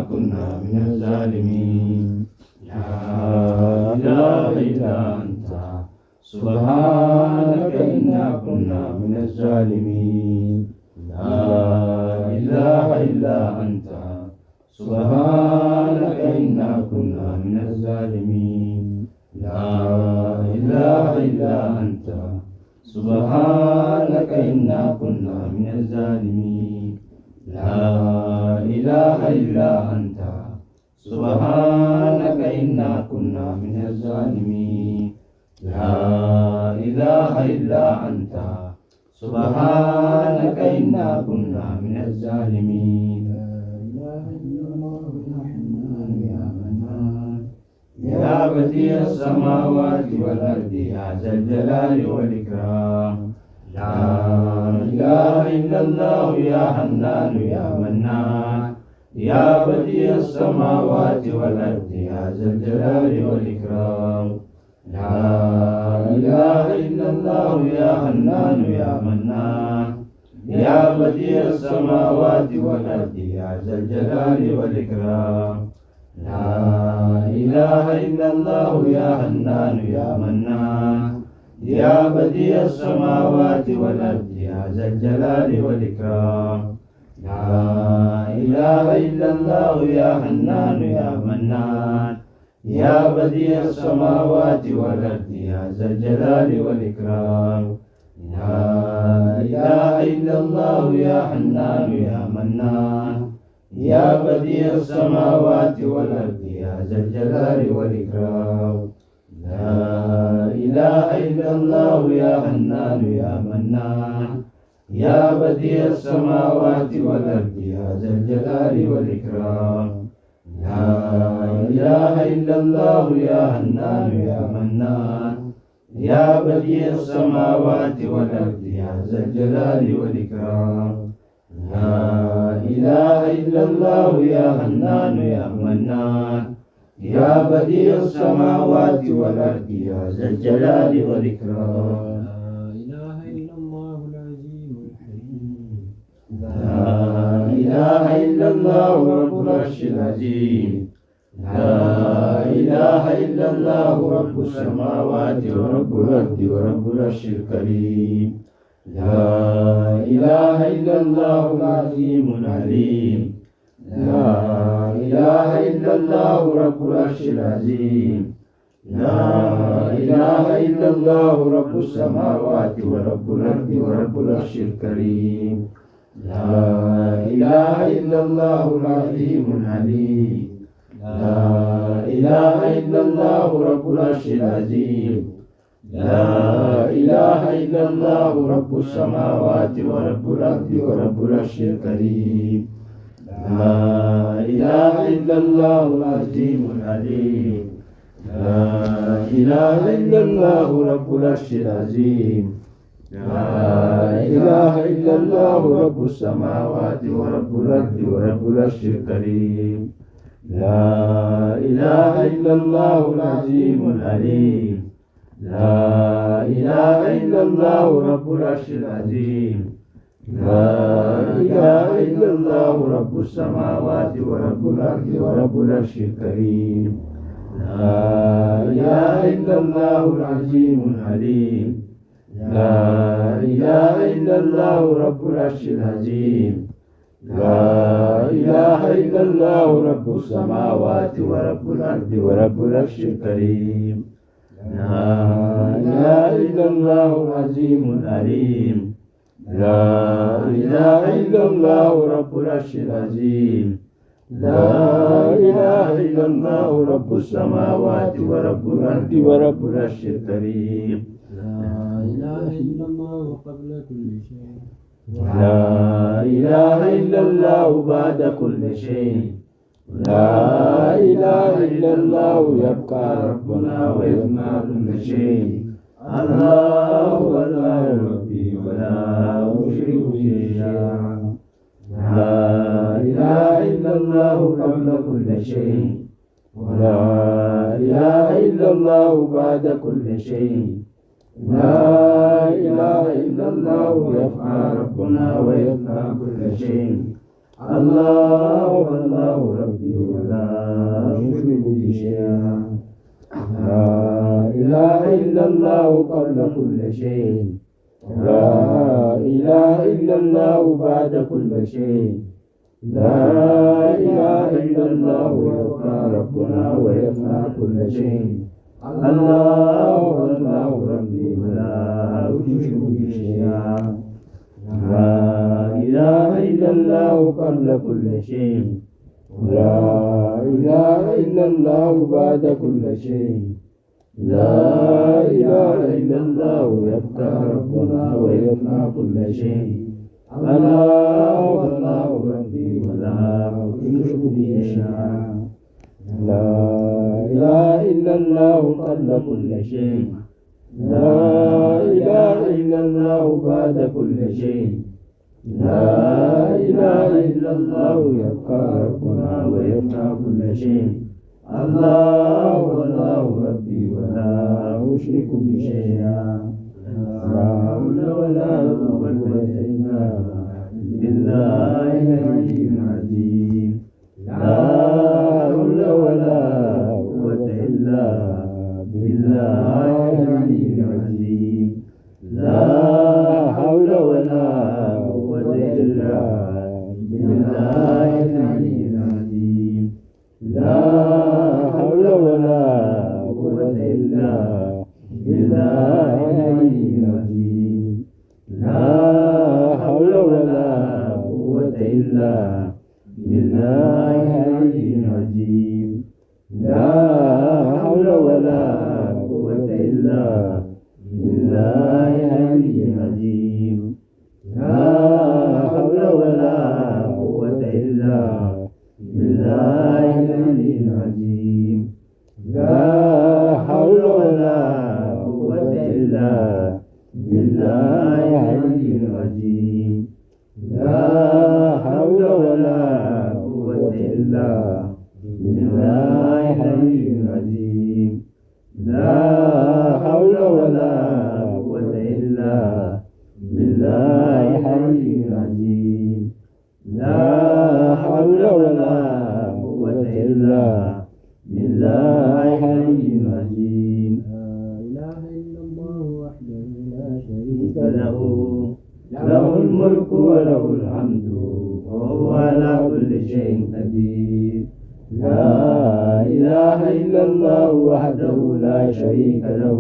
كنا من الظالمين لا إله إلا أنت سبحانك إنا كنا من الظالمين لا إله إلا أنت سبحانك إنا كنا من الظالمين لا إله إلا أنت سبحانك إنا كنا من الظالمين لا إله إلا أنت سبحانك إنا كنا من الظالمين لا إله إلا أنت سبحانك إنا كنا من الظالمين يا بديع السماوات والأرض يا ذا الجلال والإكرام لا إله إلا الله يا حنان يا منان يا بديع السماوات والأرض يا ذا الجلال والإكرام لا إله إلا الله يا حنان يا منان يا بديع السماوات والأرض يا ذا الجلال والإكرام لا إله إلا الله يا حنان يا منان يا بديع السماوات والأرض يا ذا الجلال والإكرام لا إله إلا الله يا حنان يا منان يا بديع السماوات والأرض يا ذا الجلال والإكرام لا إله إلا الله يا حنان يا منان يا بديع السماوات والأرض يا ذا الجلال والإكرام لا إله إلا الله يا حنان يا منان يا بديع السماوات والأرض يا ذا الجلال والإكرام لا إله إلا الله يا حنان يا منان يا بديع السماوات والأرض يا ذا الجلال والإكرام لا إله إلا الله يا حنان يا منان يا بديع السماوات والأرض يا ذا الجلال والإكرام لا إله إلا الله العظيم الحليم لا إله إلا الله رب العرش العظيم لا إله إلا الله رب السماوات ورب الأرض ورب العرش الكريم لا إله إلا الله العظيم العليم لا إله إلا الله رب العرش العظيم لا إله إلا الله رب السماوات ورب الأرض ورب العرش الكريم لا إله إلا الله العظيم العليم لا إله إلا الله رب العرش العظيم لا إله إلا الله رب السماوات ورب الأرض ورب العرش الكريم لا إله إلا الله العظيم العليم لا إله إلا الله رب العرش العظيم لا إله إلا الله رب السماوات ورب الأرض ورب العرش الكريم لا إله إلا الله العظيم العليم لا إله إلا الله رب العرش العظيم لا إله إلا الله رب السماوات ورب الأرض ورب العرش الكريم لا إله إلا الله العظيم الحليم لا إله إلا الله رب العرش العظيم لا إله إلا الله رب السماوات ورب الأرض ورب العرش الكريم لا إله إلا الله العظيم العليم لا إله إلا الله رب العرش العظيم لا إله إلا الله رب السماوات ورب الأرض ورب العرش الكريم لا إله إلا الله قبل كل شيء لا إله إلا الله بعد كل شيء لا إله إلا الله يبقى ربنا ويفنى كل شيء الله الله ربي ولا أشرك به شيئا لا إله إلا الله قبل كل شيء ولا إله إلا الله بعد كل شيء لا إله إلا الله يفعل ربنا ويفعل كل شيء الله الله ربي ولا أشرك به شيئا لا إله إلا الله قبل كل شيء لا إله إلا الله بعد كل شيء لا إله إلا الله يبقى ربنا ويفنى كل شيء الله الله ربي ولا أشرك به شيئا لا إله إلا الله قبل كل شيء لا إله إلا الله بعد كل شيء لا إله إلا الله يبقى ربنا ويفنى كل شيء الله الله ربي ولا أشرك به شيئا لا إله إلا الله قبل كل شيء لا إله إلا الله بعد كل شيء لا إله إلا الله يبقى ربنا ويفنى كل شيء الله الله ربي ولا أشرك به شيئا لا حول ولا قوة إلا بالله العلي العظيم لا حول ولا قوة إلا بالله العلي العظيم لا حول ولا قوة إلا بالله العلي العظيم لا حول ولا قوة إلا بالله العلي العظيم لا حول ولا قوة إلا بالله العلي العظيم لا حول ولا قوة إلا بالله العلي العظيم لا حول ولا قوة إلا بالله العلي العظيم لا حول ولا قوة إلا بالله العلي العظيم لا حول ولا قوة إلا بالله العلي العظيم لا حول ولا قوة إلا بالله العلي العظيم لا حول ولا قوة إلا بالله العلي العظيم لا إله إلا الله وحده لا شريك له له الملك وله الحمد وهو على كل شيء قدير لا إله إلا الله وحده لا شريك له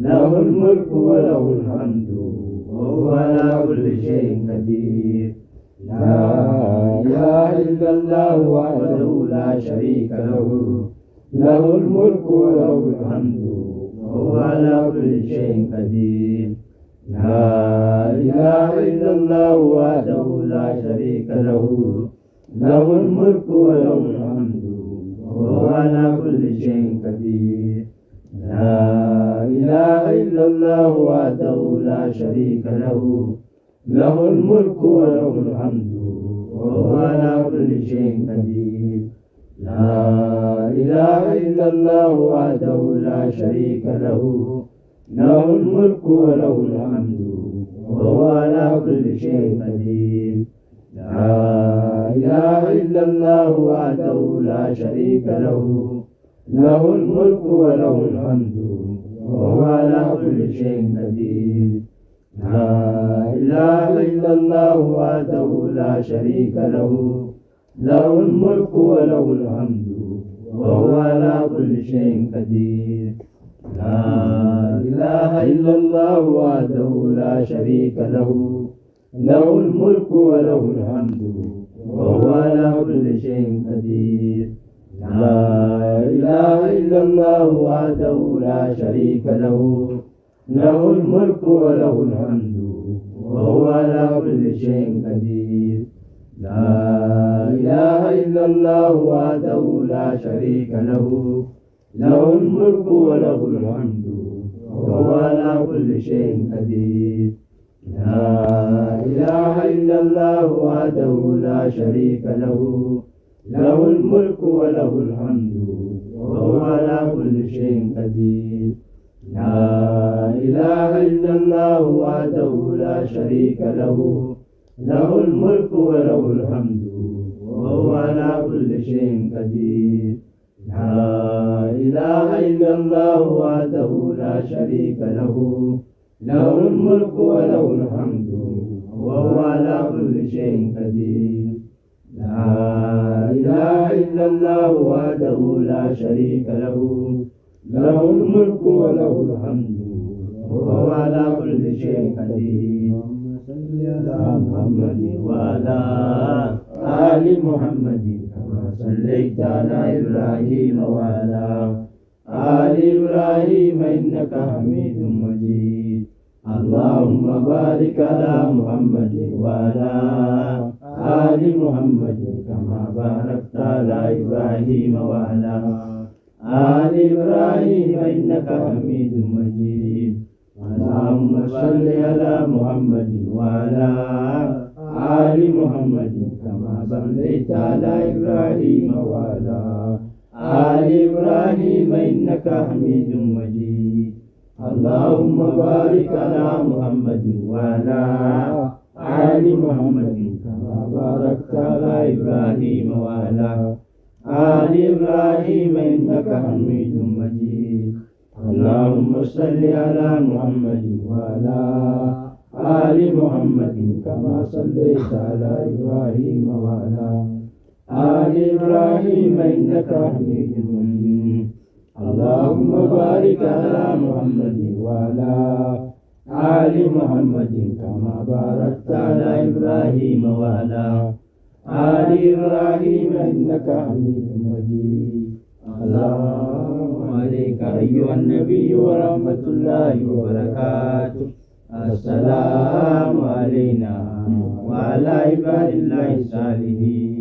له الملك وله الحمد وهو على كل شيء قدير لا إله إلا الله وحده لا شريك له له الملك وله الحمد وهو على كل شيء قدير لا إله إلا الله وحده لا شريك له له الملك وله الحمد وهو على كل شيء قدير لا إله إلا الله وحده لا شريك له له الملك وله الحمد وهو على كل شيء قدير لا إله إلا الله وحده لا شريك له له الملك وله الحمد وهو على كل شيء قدير لا إله إلا الله وحده لا شريك له له الملك وله الحمد وهو على كل شيء قدير لا إله إلا الله وحده لا شريك له له الملك وله الحمد وهو على كل شيء قدير لا إله إلا الله وحده لا شريك له له الملك وله الحمد وهو على كل شيء قدير لا إله إلا الله وحده لا شريك له له الملك وله الحمد وهو على كل شيء قدير لا إله إلا الله وحده لا شريك له له الملك وله الحمد وهو على كل شيء قدير لا إله إلا الله وحده لا شريك له له الملك وله الحمد وهو على كل شيء قدير لا إله إلا الله وحده لا شريك له له الملك وله الحمد وهو على كل شيء قدير لا إله إلا الله وحده لا شريك له له الملك وله الحمد وهو على كل شيء قدير لا إله إلا الله وحده لا شريك له له الملك وله الحمد وهو على كل شيء قدير اللهم صل على على محمد وعلى آل محمد كما صليت على إبراهيم وعلى آل إبراهيم إنك حميد مجيد اللهم بارك على محمد وعلى آل محمد كما باركت على إبراهيم وعلى آل إبراهيم إنك حميد مجيد اللهم صل على محمد وعلى آل محمد كما صليت على إبراهيم وعلى آل إبراهيم إنك حميد مجيد اللهم بارك على محمد وعلى آل محمد كما باركت على إبراهيم وعلى آل إبراهيم إنك حميد مجيد اللهم صل على محمد وعلى آل محمد كما صليت على إبراهيم وعلى آل إبراهيم إنك حميد مجيد اللهم بارك على محمد وعلى آل محمد كما باركت على إبراهيم وعلى آل إبراهيم إنك حميد مجيد السلام عليك أيها النبي ورحمة الله وبركاته السلام علينا وعلى عباد الله الصالحين